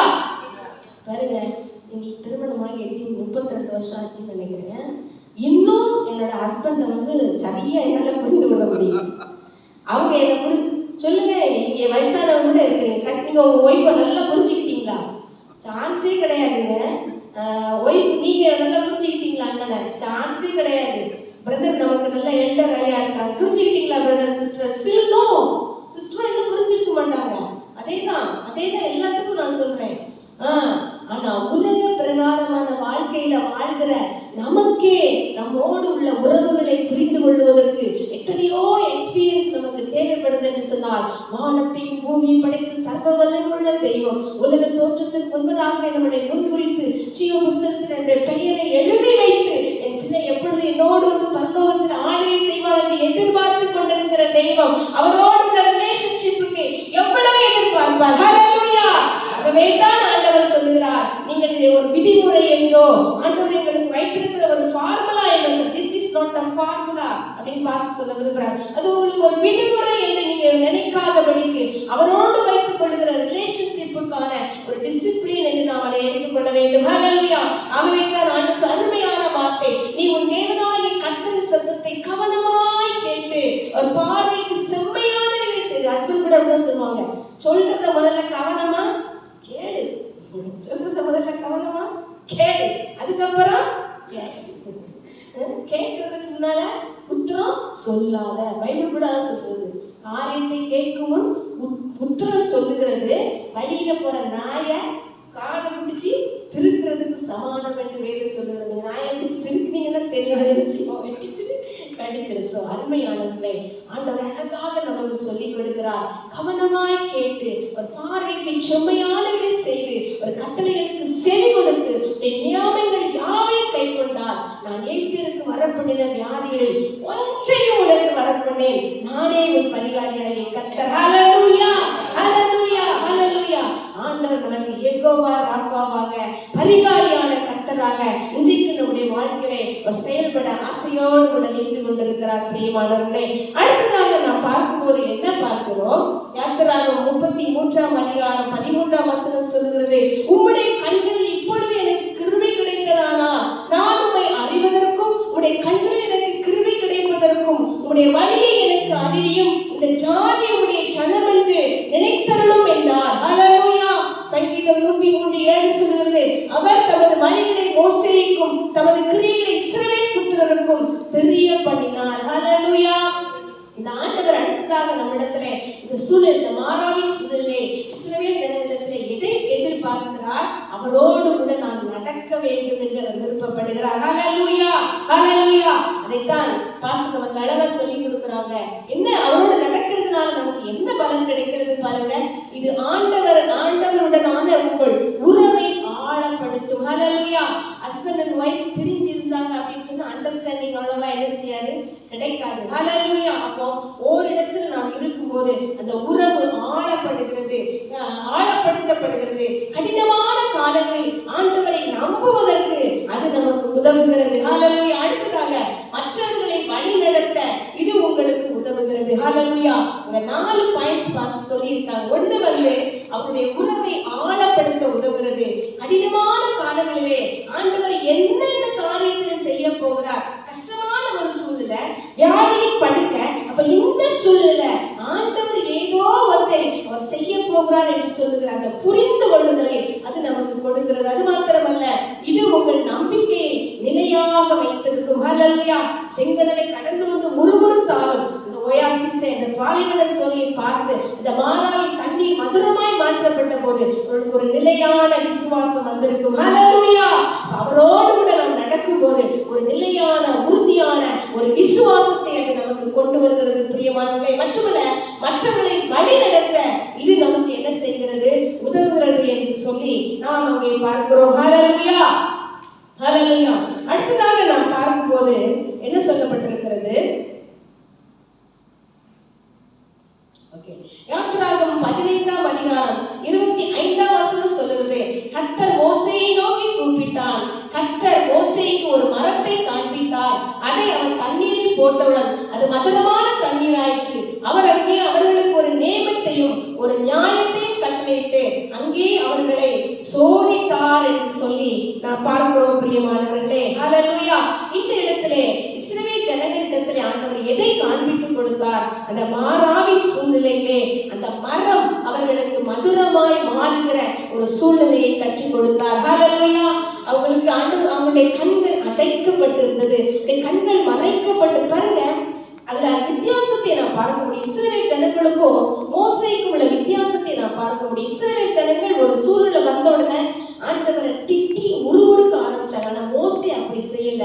பாருங்க, எங்களுக்கு திருமணமாகி 32 வருஷம் ஆச்சுன்னு நினைக்கிறேன். இன்னும் என்னோட ஹஸ்பண்டை சரியா என்னால புரிந்து கொள்ள முடியும். அவங்க என்ன சொல்லுங்க, இங்க வயசானவங்க கூட இருக்கிறீங்க, நீங்க உங்க ஒய்ஃபை நல்லா புரிஞ்சுக்கிட்டீங்களா? சான்ஸே கிடையாதுங்க. ஒய்ஃப் நீங்க நல்லா புரிஞ்சுக்கிட்டீங்களா? அண்ணனை சான்ஸே கிடையாது. பிரதர் நமக்கு நல்ல எல்டர் ஐயா இருக்காங்க, புரிஞ்சுக்கிட்டீங்களா brother sister? Still no. Sister இன்னும் புரிஞ்சுக்க மாட்டாங்க. அதேதான் எல்லாத்துக்கும் நான் சொல்றேன். ஆனா உலக பிரகாரமான வாழ்க்கையில வாழ்கிற நமக்கே நம்மோடு உள்ள உறவுகளை புரிந்து கொள்வதற்கு எத்தனையோ எக்ஸ்பீரியன்ஸ் நமக்கு தேவைப்படுது என்று சொன்னால், வானத்தையும் பூமியை படைத்து சர்வ வல்லமையுள்ள தெய்வம் உலக தோற்றத்துக்கு முன்பதாகவே நம்மளை முன்குறித்து ஜீவ புஸ்தகத்தில் பெயரை எழுதி வைத்து என் பிள்ளை எப்பொழுது என்னோடு பரலோகத்தில் ஆளுகை செய்வார் என்று எதிர்பார்த்து கொண்டிருக்கிற தெய்வம் அவரோடு உள்ள ரிலேஷன்ஷிப்புக்கு எவ்வளவு எதிர்பார்ப்பார். ஹல்லேலூயா. ஆகவே தான் ஆண்டவர் சொல்லுகிறார், நீங்கள் இதை ஒரு விதிமுறை என்றோ ஆண்டவர் எங்களுக்கு வைத்திருக்கிற ஒரு ஃபார்முலா என்று, this is not a formula அப்படின்னு பாஸ்டர் சொல்ல விரும்புறார். அது உங்களுக்கு ஒரு விதிமுறை என்று நீங்க நினைக்காதபடிக்கு அவரோடு வைத்துக் கொள்ளுகிற ரிலேஷன்ஷிப்புக்கான ஒரு டிசிப்ளின் என்று நாம் அதை எடுத்துக்கொள்ள வேண்டும். ஹல்லேலூயா. ஆகவே தான் ஆண்டவர் அருமையான வார்த்தை, நீ உன் தேவனாகிய கர்த்தரின் சத்தத்தை கவனமாய் கேட்டு ஒரு பார்வைக்கு செம்மையானதை செய்து. ஹஸ்பண்ட் கூட அப்படிதான் சொல்லுவாங்க, சொல்றத முதல்ல கவனமா கேளு, சொல்றத முதல்ல கவனமா கேளு, அதுக்கப்புறம் பேசு. கேட்கறதுக்கு முன்னால உத்தரம் சொல்லாத. பைபிள் கூட சொல்றது, காரியத்தை கேட்கும் முன் உத்தரம் சொல்லுகிறது வழியில போற நாய காதை பிடிச்சி திருக்கிறதுக்கு சமானம் என்று வேதம் சொல்லுகிறது. நீங்க நாயை பிடிச்சி திருக்குனீங்கன்னா தெரியாது, வெட்டிட்டு கடிச்சிரு. சோ அருமையானவர்களே, ஆண்டவர் அழகாக நமக்கு சொல்லிக் கொடுக்கிறார். கவனமாய் கேட்டு ஒரு பார்வைக்கு செம்மையானவர்களை செய்து ஒரு கட்டளைகளுக்கு செவி கொடுத்து நியாயங்கள் யாவையும் கை கொண்டால் நான் எய்திற்கு வரப்பண்ணின வியாதிகளில் ஒன்றையும் உனக்கு வரப்பண்ணேன், நானே உன் பரிகாரியாகிய கர்த்தர். ஹல்லேலூயா, ஹல்லேலூயா, ஹல்லேலூயா. ஆண்டவர் நமக்கு யெகோவா ராஃபாவாக பரிகாரியான கர்த்தராக இன்றைக்கு நம்முடைய வாழ்க்கையிலே செயல்பட ஆசையோடு கூட நின்று கொண்டிருக்கிறார். பிரியமானவர்களே, அடுத்ததாக நாம் பார்க்கும்போது என்ன பார்க்கிறோம்? யாத்திராகமம் 33ஆம் அதிகாரம் 13ஆம் வசனம் சொல்கிறது, உம்முடைய கண்களில் இப்பொழுது எனக்கு கிருபை கிடைத்ததானால் நான் உம்மை அறிவதற்கும் உம்முடைய கண்களில் எனக்கு கிருபை கிடைப்பதற்கும் உம்முடைய வழியை எனக்கு அறிவியும், இந்த ஜாதி உம்முடைய ஜனம் என்று நினைத்தருளும் என்றார். ஹல்லேலூயா. சங்கீதம் 103:7 சொல்கிறது, அவர் தமது வழிகளை மோசேக்கும் தமது கிரியைகளை இஸ்ரவேல் புத்திரருக்கும் தெரிய பண்ணினார். ஹல்லேலூயா. இந்த ஆண்டவர் அடுத்ததாக நம்மிடத்துல இந்த சூழல், இந்த மாறாவின் சூழலே இஸ்ரவேல் ஜனத்திலே எதை எதிர்பார்க்கிறார்? அவரோடு கூட நாம் நடக்க வேண்டும் என்று அவர் விருப்பப்படுகிறார். ஹல்லேலூயா, ஹல்லேலூயா. அதைத்தான் பாஸ்டர் நமக்கு அழகா சொல்லி கொடுக்குறாங்க. என்ன அவரோடு நடக்கிறதுனால நமக்கு என்ன பலன் கிடைக்கிறது பாருங்க. இது ஆண்டவருடனான உங்கள் உறவை ஆழப்படுத்தும். ஹல்லேலூயா. ஹஸ்பண்ட் அண்ட் ஒய்ஃப் பிரிஞ்சு இருந்தாங்க அப்படின்னு சொன்னா அண்டர்ஸ்டாண்டிங் அவ்வளவா என்ன செய்யாது, கிடைக்காது. ஹல்லேலூயா. அப்போ ஓரிடத்துல நாம் இருக்கும்போது அந்த உறவு ஆழப்படுகிறது, ஆழப்படுத்தப்படுகிறது. கடினமான காலங்களில் ஆண்டவரை நம்புவதற்கு அது நமக்கு உதவுகிறது. ஹல்லேலூயா. அடுத்ததாக மற்றவர்களை வழி நடத்த இது உங்களுக்கு உதவுகிறது. ஹல்லேலூயா. இந்த 4 பாயிண்ட்ஸ் பாஸ் சொல்லியிருக்காங்க. ஒன்று அவருடைய உறவை ஆழப்படுத்த உதவுகிறது. கடினமான காலங்களிலே ஆண்டவர் என்னென்ன காரியங்களை செய்ய போகிறார், கஷ்டமான ஒரு சூழ்நிலை, வியாதியின் படுக்க, அப்ப இந்த சூழ்நிலை ஆண்டவர் ஏதோ ஒன்றை அவர் செய்ய போகிறார் என்று சொல்லுகிற அந்த புரிந்து கொள்ளுதலை அது நமக்கு கொடுக்கிறது. அது மாத்திரமல்ல, இது உங்கள் நம்பிக்கையை நிலையாக வைத்திருக்கும். ஹல்லேலூயா. செங்கடலை கடந்து வந்து முறுமுறுத்தாலும் இந்த ஒயாசிஸை, இந்த பாலைவன சோலையை பார்த்து இந்த மாறாவின் தண்ணீர் மதுரமாய் மாற்றப்பட்ட போது அவர்களுக்கு ஒரு நிலையான விசுவாசம் வந்திருக்கும். ஹல்லேலூயா. அவரோடு கூட நாம் நடக்கும் போது ஒரு நிலையான உறுதியான ஒரு விசுவாசத்தை அது நமக்கு கொண்டு வருகிறது பிரியமானவர்களே. மட்டுமல்ல, மற்றவர்களை வழி நடத்த இது நமக்கு என்ன செய்கிறது, உதவுகிறது என்று சொல்லி நாம் அங்கே பார்க்கிறோம். ஹல்லேலூயா. ஹல்லேலூயா. அடுத்ததாக நாம் பார்க்கும்போது என்ன சொல்லப்பட்டிருக்கிறது? யாத்திராகமம் 15ஆம் அதிகாரம் 25ஆம் வசனம் சொல்லுகிறது, கர்த்தர் மோசேயை நோக்கி கூப்பிட்டான். கர்த்தர் மோசேக்கு ஒரு மரத்தை காண்பித்தார். அதை அவன் தண்ணீரில் போட்டவுடன் அது மதுரமான தண்ணீராயிற்று. அவர் அங்கே அவர்களுக்கு ஒரு நியமத்தையும் ஒரு நியாயத்தையும் கட்டளையிட்டு அங்கே அவர்களை சோதித்தார் என்று சொல்லி நாம் பார்க்கிறோம் பிரியமானவர்களே. ஹல்லேலூயா. இந்த இடத்திலே இஸ்ரவேல் ஜனங்களிடத்திலே ஆண்டவர் எதை காண்பித்துக் கொடுத்தார்? அந்த மாறாவின் சூழ்நிலையிலே அந்த மரம் அவர்களுக்கு மதுரமாய் மாறுகிற ஒரு சூழ்நிலையை கற்றுக் கொடுத்தார். ஹல்லேலூயா. அவங்களுக்கு அவங்களுடைய கண்கள் அடைக்கப்பட்டிருந்தது, கண்கள் மறைக்கப்பட்டு. பாருங்க, அதுல வித்தியாசத்தை நான் பார்க்க முடியும். இஸ்ரவேல் ஜனங்களுக்கும் மோசேக்கும் உள்ள வித்தியாசத்தை நான் பார்க்க முடியும். இஸ்ரவேல் ஜனங்கள் ஒரு சூழ்நிலை வந்த உடனே ஆண்டவரை திட்டி உருவுறுக்க ஆரம்பிச்சாங்க. ஆனா மோசே அப்படி செய்யல.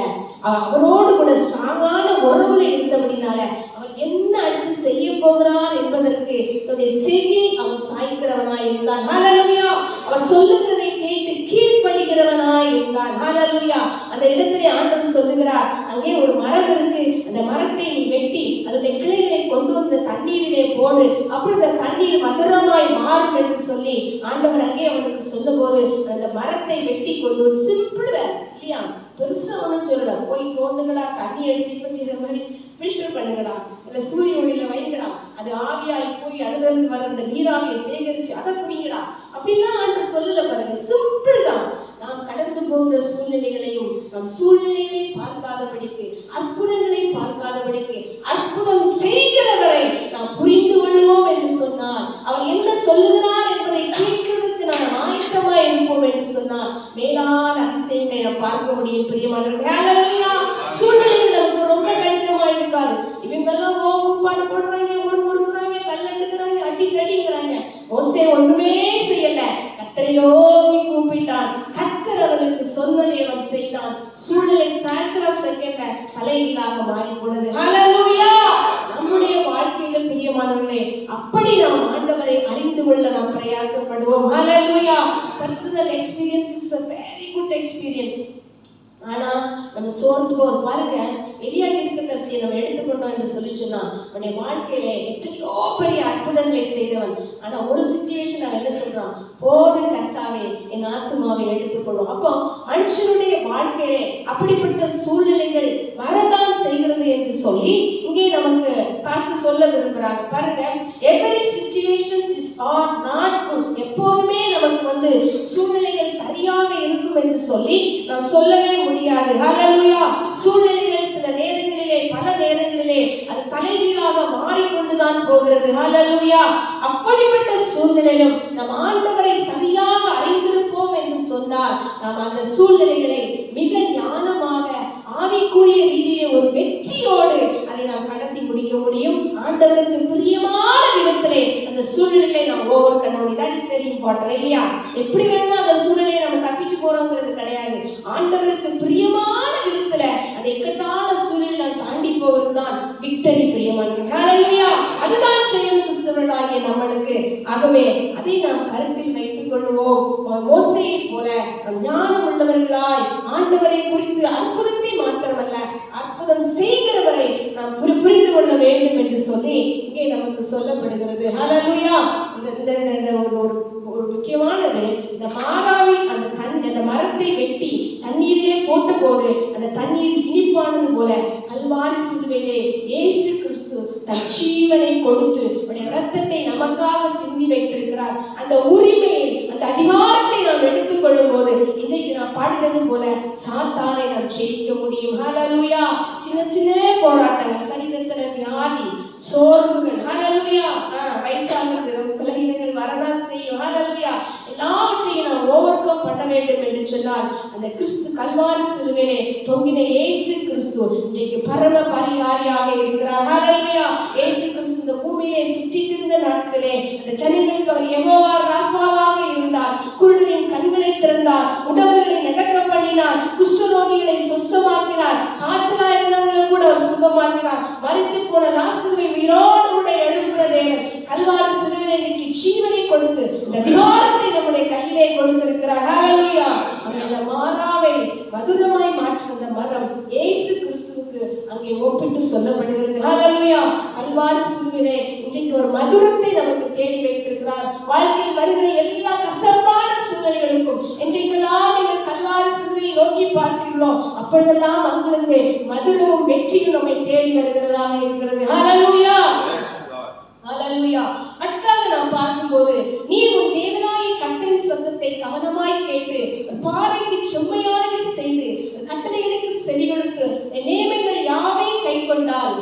அவரோடு கூட ஸ்ட்ராங்கான உறவுல இருந்தபடினால அவர் என்ன அடுத்து செய்ய போகிறார் என்பதற்கு தன்னுடைய செவியை அவன் சாய்க்கிறவனாய் இருந்தான். ஹல்லேலூயா. அவர் சொல்லுகிறதை கேட்டு கீழ்ப்படுகிறவனாய் இருந்தான். ஹல்லேலூயா. அந்த இடத்திலே ஆண்டவர் சொல்லுகிறார், அங்கே ஒரு மரம் இருக்கு, அந்த மரத்தை நீ வெட்டி அதனுடைய கிளைகளை கொண்டு வந்து தண்ணீரிலே போடு, அப்படி அந்த தண்ணீர் மதுரமாய் மாறும் என்று சொல்லி ஆண்டவர் அங்கே அவனுக்கு சொல்லும் போது அந்த மரத்தை வெட்டி கொண்டு வந்து, சிம்பிள் வேலை இல்லையா, பெருசா ஒன்றும் சொல்லல, போய் தோண்டுங்கடா, தண்ணி எடுத்து இப்ப செய்யற மாதிரி ஃபில்டர் பண்ணுங்கடா, இல்ல சூரிய ஒளியில வைங்கடா, அது ஆவியாய் போய் அதுல இருந்து வர அந்த நீராவியை சேகரிச்சு அதை குடிங்கடா அப்படிலாம் ஆண்டவர் சொல்லல. பாருங்க, சிம்பிள் தான். நாம் கடந்து போகிற சூழ்நிலைகளையும் நம் சூழ்நிலைகளை பார்க்காதபடிக்கு, அற்புதங்களை பார்க்காதபடிக்கு, அற்புதம் செய்கிறவரை நாம் புரிந்து கொள்வோம் என்று சொன்னால், அவர் என்ன சொல்லுகிறார் என்பதை கேட்கிறதுக்கு நாம் ஆயத்தமாய் இருப்போம் என்று சொன்னால் மேலான அதிசயங்களை நாம் பார்க்க முடியும் பிரியமானவர்களே. ஹல்லேலூயா. சூழ்நிலைகள் நமக்கு ரொம்ப கடினமா இருக்காது. இவங்கெல்லாம் பாடு போடுறாங்க, முறுமுறுக்குறாங்க, கல்லெடுக்கிறாங்க, அடி தடிங்கிறாங்க. மோசே ஒண்ணுமே செய்யல. கர்த்தரை நோக்கி கூப்பிட்டான். கர்த்தர் அவனுக்கு சொன்னதை அவன் செய்தான். சூழ்நிலை ஃபிராக்ஷன் ஆஃப் செகண்ட்ல தலைகீழாக மாறி போனது. ஹல்லேலூயா. நம்முடைய வாழ்க்கையில் பிரியமானவர்களே, அப்படி நாம் ஆண்டவரை அறிந்து கொள்ள நாம் பிரயாசப்படுவோம். Hallelujah. Personal experience is a very good experience. ஆனா நம்ம சோர்ந்து போவது. பாருங்க, எலியா தீர்க்கதரிசியை நம்ம எடுத்துக்கொண்டோம் என்று சொல்லி சொன்னா, அவனுடைய வாழ்க்கையில எத்தனையோ பெரிய அற்புதங்களை செய்தவன். ஆனா ஒரு சிச்சுவேஷன் அவன் என்ன சொல்றான், போடு கர்த்தாவே என் ஆத்துமாவை எடுத்துக்கொள்ளும். அப்போ மனுஷனுடைய வாழ்க்கையிலே அப்படிப்பட்ட சூழ்நிலைகள் வரதான் செய்கிறது என்று சொல்லி இங்கே நமக்கு பாஸ்டர் சொல்ல விரும்புறாங்க. பாருங்க, every situations is not good. எப்போதுமே நமக்கு சூழ்நிலைகள் சரியாக இருக்கும் என்று சொல்லி நாம் சொல்லவே முடியாது. ஹல்லேலூயா. சூழ்நிலைகள் சில நேரங்களிலே, பல நேரங்களிலே அது தலைகீழாக மாறிக்கொண்டுதான் போகிறது. ஹல்லேலூயா. அப்படிப்பட்ட சூழ்நிலையிலும் நம் ஆண்டவரை சரியாக அறிந்திருப்போம் என்று சொன்னால் நாம் அந்த சூழ்நிலைகளை மிக ஞானமாக ஆவிக்குரிய ரீதியிலே ஒரு வெற்றியோடு அதை நாம் கடத்தி முடிக்க முடியும். ஆண்டவருக்கு பிரியமான விதத்திலே அந்த சூழ்நிலையை நாம் ஓவர் பண்ண முடியும். தட் இஸ் வெரி இம்பார்ட்டன்ட் இல்லையா? எப்படி வேணா அந்த சூழ்நிலையை நம்ம தப்பிச்சு போறோங்கிறது கிடையாது. ஆண்டவருக்கு பிரியமான விதத்துல அந்த இக்கட்டான சூழ்நிலை தாண்டி போகிறது தான் விக்டரி பிரியமானவர்களே. ஹல்லேலூயா. அதுதான் ஜெயம் கிறிஸ்தவர்களாகிய நம்மளுக்கு. ஆகவே அதை நாம் கருத்தில் வைத்துக் கொள்வோம். மோசேயை போல நம் ஞானம் உள்ளவர்களாய் ஆண்டவரை குறித்து அற்புதத்தை மாத்திரமல்ல, அற்புதம் செய்கிறவரை நாம் புரிந்து கொள்ள வேண்டும் என்று சொல்லி இங்கே நமக்கு சொல்லப்படுகிறது. ஹல்லேலூயா. இந்த ஒரு முக்கியமானது, இந்த மாறாவில் அந்த மரத்தை வெட்டி தண்ணீரிலே போட்ட போது அந்த தண்ணீர் இனிப்பானது போல கல்வாரி சிலுவையிலே இயேசு கிறிஸ்து தன் ஜீவனை கொடுத்து அவருடைய இரத்தத்தை நமக்காக சிந்தி வைத்திருக்கிறார். அந்த உரிமையை, அந்த அதிகாரத்தை நாம் எடுத்துக்கொள்ளும் போது இன்றைக்கு நாம் பாடுகிறது போல சாத்தானை நாம் ஜெயிக்க முடியும். ஹல்லேலூயா. சின்ன சின்ன போராட்டங்கள், சரீரத்துல வியாதி, சோர்வுகள், ஹல்லேலூயா, வயசாகிறது, பலவீனங்கள் வரதான் செய்யும். ஹல்லேலூயா. எல்லாவற்றையும் நாம் ஓவர் கம் பண்ண வேண்டும் என்று சொன்னால் அந்த கிறிஸ்து கல்வாரி சிலுவையிலே தொங்கின இயேசு கிறிஸ்து இன்றைக்கு பரம பரிகாரியாக இருக்கிறார். ஹல்லேலூயா. இயேசு கிறிஸ்து இந்த பூமியிலே சுற்றி திரிந்த நாட்களே அந்த ஜனங்களுக்கு அவர் யெகோவா ராஃபாவாக இருந்தார். குருடரின் கண்களை திறந்தார், உடவர்களை நடக்க பண்ணினார், குஷ்டரோகிகளை சுஸ்தமாக்கினார், காய்ச்சலா இருந்தவங்களை கூட அவர் சுகமாக்கினார். மரித்து போன லாசருவை உயிரோடு கூட எழுப்புற தேவன் கல்வாரி சிலுவையில் இன்னைக்கு ஜீவனை கொடுத்து இந்த அதிகாரத்தை நம்முடைய கையிலே கொடுத்திருக்கிறார். ஹல்லேலூயா. அந்த மாறாவை மதுரமாய் மாற்றின அந்த மரம் இயேசு கிறிஸ்துவுக்கு அங்கே ஒப்பிட்டு சொல்லப்படுகிறது. ஹல்லேலூயா. கல்வாரி சிலுவையிலே இன்றைக்கு ஒரு மதுரத்தை நமக்கு தேடி வைத்திருக்கிறார். வாழ்க்கையில் வருகிற எல்லா கசப்பான சூழ்நிலைகளுக்கும் இன்றைக்கெல்லாம் நீங்கள் கல்வாரி சிலுவையை நோக்கி பார்க்கிறீர்களோ அப்பொழுதெல்லாம் அங்கிருந்து மதுரமும் வெற்றியும் நம்மை தேடி வருகிறதாக இருக்கிறது. ஹல்லேலூயா. ஹல்லேலூயா. அடுத்தாக நாம் பார்க்கும்போது நீ உன் தேவனாகிய கர்த்தரின் சத்தத்தை கவனமாய் கேட்டு பார்வைக்கு செம்மையானபடி செய்து கட்டளைகளுக்கு செவி கொடுத்து நியமங்கள் யாவையும் கை கொண்டால்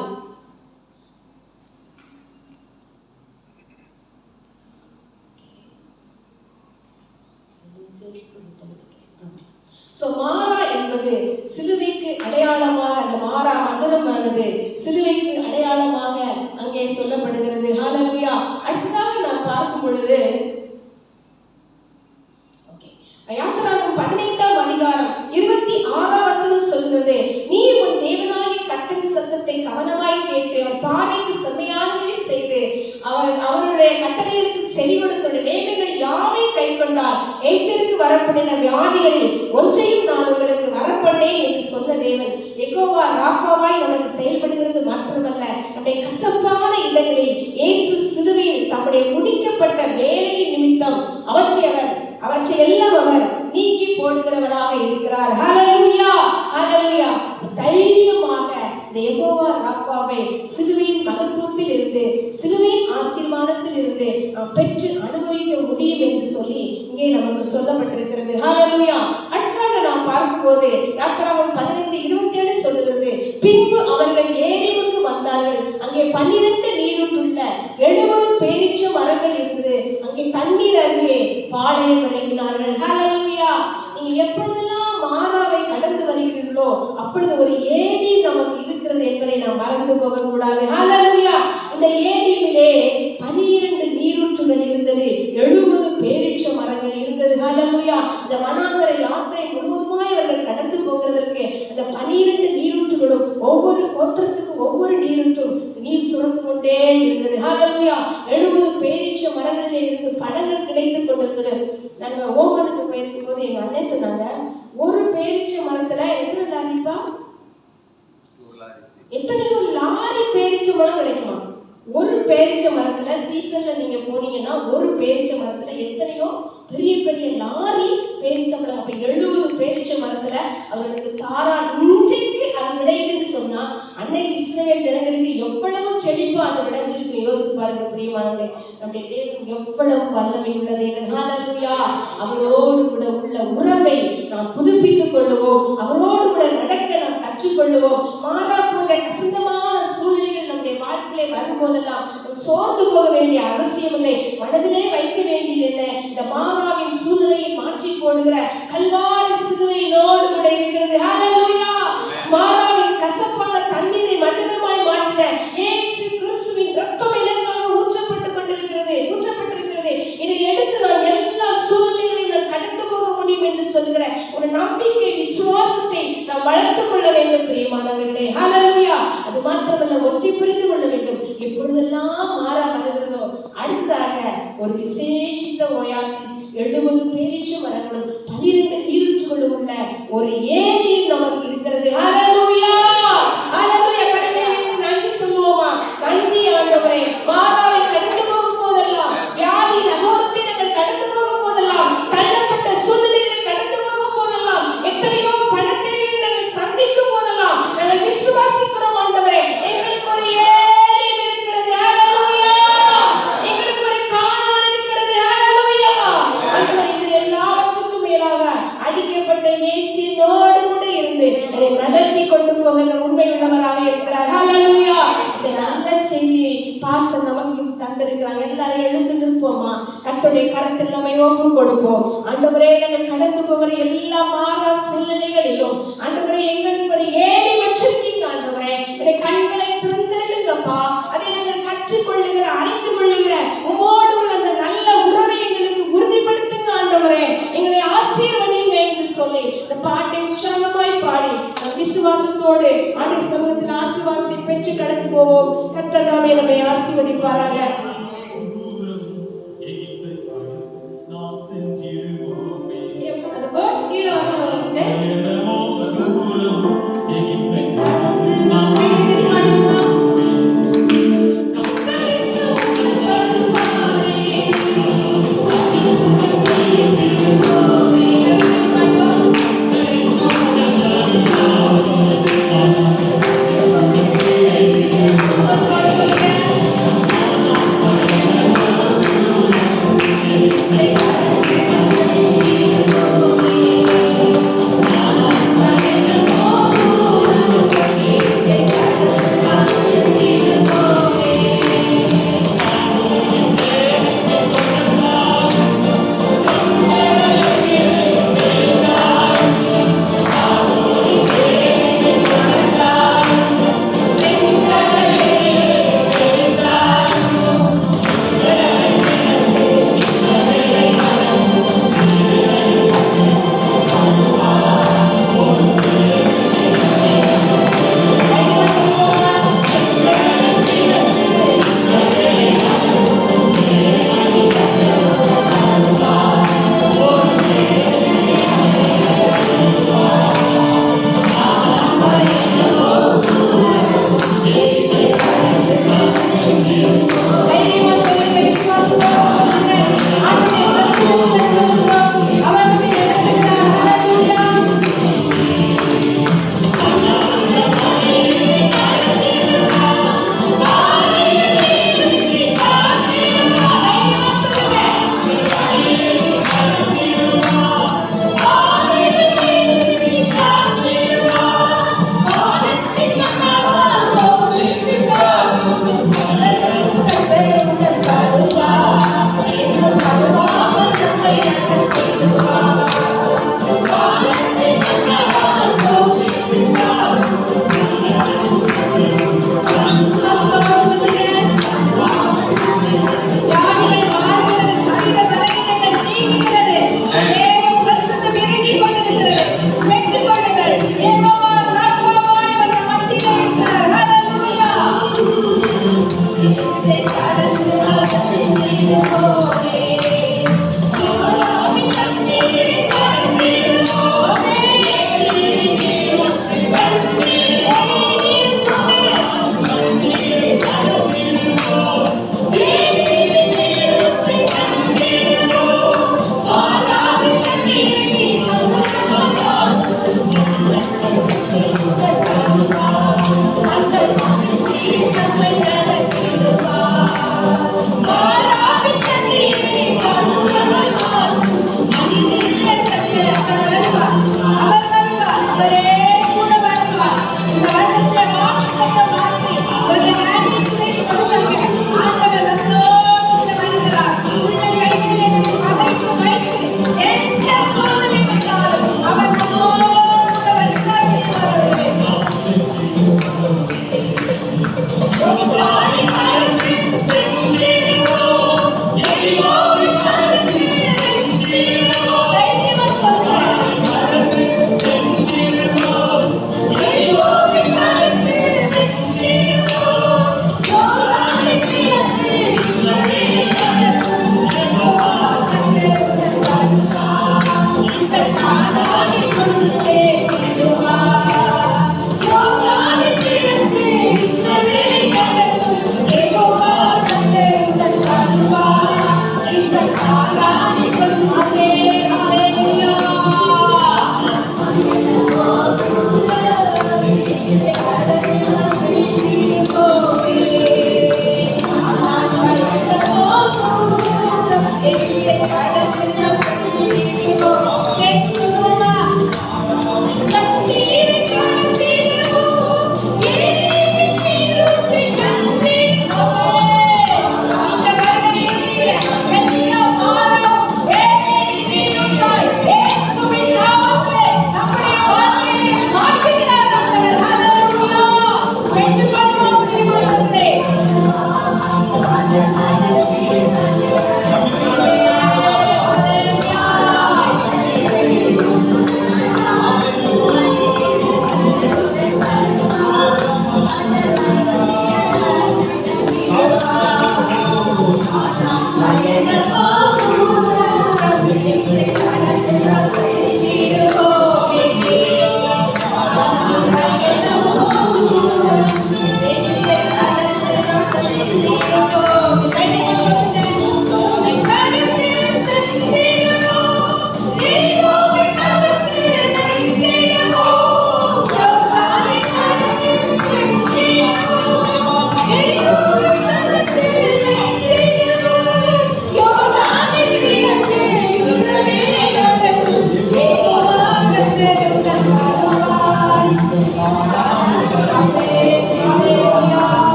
மாறா என்பது சிலுவைக்கு அடையாளமாக, அந்த மாறா மதுரமானது சிலுவைக்கு அடையாளமாக அங்கே சொல்லப்படுகிறது. ஹல்லேலூயா. அடுத்ததாக நாம் பார்க்கும் பொழுது யாத்திராகமம் 15ஆம் அதிகாரம் 26ஆம் வசனம் சொல்கிறது, நீ உன் தேவனாகிய கர்த்தரின் சத்தத்தை கவனமாய் கேட்டு அவர் பார்வைக்கு செம்மையானபடி செய்து அவருடைய கட்டளைகளுக்கு செவி கொடுத்த நேமைகள் யாவையும் கை கொண்டால் எகிப்திற்கு வரப்பண்ணின வியாதிகளில் ஒன்றையும் நான் உங்களுக்கு வரப்பண்ணேன் என்று சொன்ன தேவன் யெகோவா ராஃபாவாய் நமக்கு செயல்படுகிறது மாத்திரமல்ல, நம்முடைய கசப்பான இடங்களில் இயேசு சிலுவையில் தம்முடைய முடிக்கப்பட்ட வேலையின் நிமித்தம் அவற்றை எல்லாம் அவர் நீக்கி போடுகிறவராக இருக்கிறார். ஹல்லேலூயா. ஹல்லேலூயா. தைரியமாக இந்த யெகோவா ராஃபாவை சிலுவையின் மகத்துவத்தில் இருந்து சிலுவையின் ஆசீர்வாதத்தில் இருந்து நாம் பெற்று அனுபவிக்க முடியும் என்று சொல்லி இங்கே நமக்கு சொல்லப்பட்டிருக்கிறது. ஹல்லேலூயா. அடுத்ததாக நாம் பார்க்கும்போது யாத்திராகமம் 15:27 சொல்லுகிறது, பின்பு அவர்கள் ஏரிமுக்கு வந்தார்கள், அங்கே 12 நீரூற்றுள்ள 70 பேரீச்ச மரங்கள் இருந்தது, அங்கே தண்ணீர் அருகே பாளையம் இறங்கினார்கள். ஹல்லேலூயா. நீங்க எப்பொழுதெல்லாம் மாறாவை கடந்து வருகிறீர்களோ அப்பொழுது ஒரு ஏரி நமக்கு இருக்கிறது என்பதை நாம் மறந்து போக கூடாது. ஹல்லேலூயா. இந்த ஏரியிலே 12 நீரூற்றுகள் இருந்தது, 70 பேரீச்ச மரங்கள் இருந்தது. ஹல்லேலூயா. இந்த வனாந்தர யாத்திரை முழுவதுமாய் அவர்கள் கடந்து போகிறதற்கு அந்த 12 நீரூற்றுகளும் ஒவ்வொரு கோத்திரத்துக்கும் ஒவ்வொரு நீரூற்றும் நீர் சுரந்து கொண்டே இருந்தது. ஹல்லேலூயா. 70 பேரீச்ச மரங்களிலே இருந்து பழங்கள் கிடைத்துக் கொண்டிருந்தது. நாங்க ஓமனுக்கு போயிருக்கும் போது எங்க அண்ணன் சொன்னாங்க, ஒரு பேரீச்ச மரத்துல எத்தனை லாரிப்பா, எத்தனையோ லாரி பேரீச்ச மரம் கிடைக்குமா? ஒரு பேரீச்ச மரத்துல சீசன்ல நீங்க போனீங்கன்னா ஒரு பேரீச்ச மரத்துல எத்தனையோ பெரிய பெரிய லாரி பேரீச்ச மரம். அப்ப 70 பேரீச்ச மரத்துல அவர்களுக்கு தாரா இன்றைக்கு அது விளையுதுன்னு சொன்னா அன்னைக்கு இஸ்ரவேல் ஜனங்களுக்கு எவ்வளவு செழிப்பா அது விளைஞ்சிருக்கு யோசித்து பாருங்க பிரியமானவர்களே. நம்முடைய தேவன் எவ்வளவு வல்லமை உள்ள தேவன். ஹல்லேலூயா. அவரோடு கூட உள்ள உறவை நாம் புதுப்பித்துக் கொள்ளுவோம், அவரோடு கூட நடக்க நாம் கற்றுக்கொள்ளுவோம். மாறா போன்ற கசந்தமான சூழ்நிலைகள் நம்முடைய வாழ்க்கையிலே வரும்போதெல்லாம் சோர்ந்து போக வேண்டிய அவசியம் இல்லை. மனதிலே வைக்க வேண்டியது என்ன? இந்த மாறாவின் சூழ்நிலையை மாற்றி போடுகிற கல்வாரி சிலுவையினோடு கூட இருக்கிறது. ஹல்லேலூயா. மாறாவின் கசப்பான தண்ணீரை மதுரமாய் மாற்றின இயேசு கிறிஸ்துவின் இரத்தம் எனக்காக ஊற்றப்பட்டிருக்கிறது. இதை எடுத்து நான் எல்லா சூழ்நிலைகளையும் நான் கடந்து போக முடியும் என்று சொல்கிற ஒரு நம்பிக்கை விசுவாசத்தை நாம் வளர்த்துக் கொள்ள வேண்டும் பிரியமானவர்களே. ஹல்லேலூயா. அது மாத்திரமல்ல, ஒன்றை புரிந்து கொள்ள வேண்டும், எப்பொழுதெல்லாம் மாறா வருகிறதோ அடுத்ததாக ஒரு விசேஷித்த ஓயாசிஸ் 70 பேரீச்ச மரங்களும் 12 நீரூற்றுகளும் உள்ள ஒரு ஏரி நமக்கு இருக்கிறது. ஹல்லேலூயா. ஹல்லேலூயா. கரங்களை வைத்து நன்றி சொல்லுவோமா? நன்றி ஆண்டவரே. மாறாவை கடந்து போகும் போதெல்லாம், வியாதி நகோரத்தை நாங்கள் கடந்து போகும் போதெல்லாம், தள்ளப்பட்ட சூழ்நிலைகளை கடந்து போகும் போதெல்லாம், எத்தனையோ பணத்தேவைகளை நாங்கள் சந்திக்கும் போதெல்லாம் நாங்கள் விசுவாசிக்கிறோம் ஆண்டவரே, எங்களுக்கு ஒரு ஏரி இருக்கிறது. ஹல்லேலூயா. எங்களுக்கு ஒரு கானான் இருக்கிறது. ஹல்லேலூயா. ஆண்டவரே, இதில் எல்லாவற்றுக்கும் மேலாக அடிக்கப்பட்ட இயேசுவோடு கூட இருந்து என்னை நடத்தி கொண்டு போக கர்த்தருடைய கரத்தில் நம்மை ஒப்பு கொடுப்போம். ஆண்டவரே, நாங்கள் கடந்து போகிற எல்லா மாறா சூழ்நிலைகளிலும் ஆண்டவரே எங்களுக்கு ஒரு ஏழை வச்சிருக்கீங்க. ஆண்டவரே, என்னுடைய கண்களை திறந்திருங்கப்பா. அதை நாங்கள் கற்றுக்கொள்ளுகிற, அறிந்து கொள்ளுகிற உம்மோடு உள்ள அந்த நல்ல உறவை எங்களுக்கு உறுதிப்படுத்துங்க. ஆண்டவரே, எங்களை ஆசீர்வதிங்க என்று சொல்லி இந்த பாட்டை உற்சாகமாய் பாடி விசுவாசத்தோடு ஆண்டு சமூகத்தில் ஆசீர்வாதத்தை பெற்று கடந்து போவோம். கர்த்தர் தாமே நம்மை ஆசீர்வதிப்பாராக. அந்த வேர்ட்ஸ் கீழே வரும்.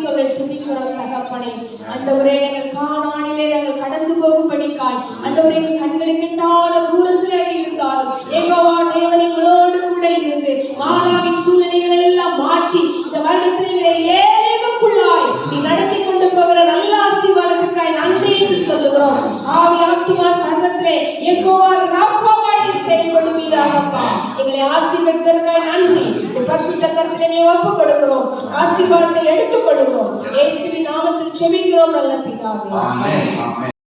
சொல்லி துதிக்கிறோம் தகப்பனே. ஆண்டவரே, நாங்கள் கானானிலே நாங்கள் கடந்து போகும்படிக்காய் ஆண்டவரே, எங்கள் கண்களுக்கு எட்டாத தூரத்திலே இருந்தாலும் யெகோவா தேவன் எங்களோடு கூட இருந்து மாறாவின் சூழ்நிலைகள் எல்லாம் மாற்றி இந்த வருடத்திலே ஏலேமுக்குள்ளாய் நீ நடத்தி கொண்டு போகிற நல்ல ஆசீர்வாதத்துக்காய் நன்றி என்று சொல்லுகிறோம். ஆவி ஆத்துமா சர்வத்திலே யெகோவா ராஃபாவாய் செயல்படுவீராகப்பா. எங்களை ஆசீர்வதித்ததற்காய் நன்றி. பரிசுத்த கரத்திலே நீ ஒப்புக் கொடுக்கிறோம். ஆசீர்வாதத்தை எடுத்துக் கொள்கிறோம். இயேசுவின் நாமத்தில் ஜெபிக்கிறோம் நல்ல பிதாவே. ஆமென்.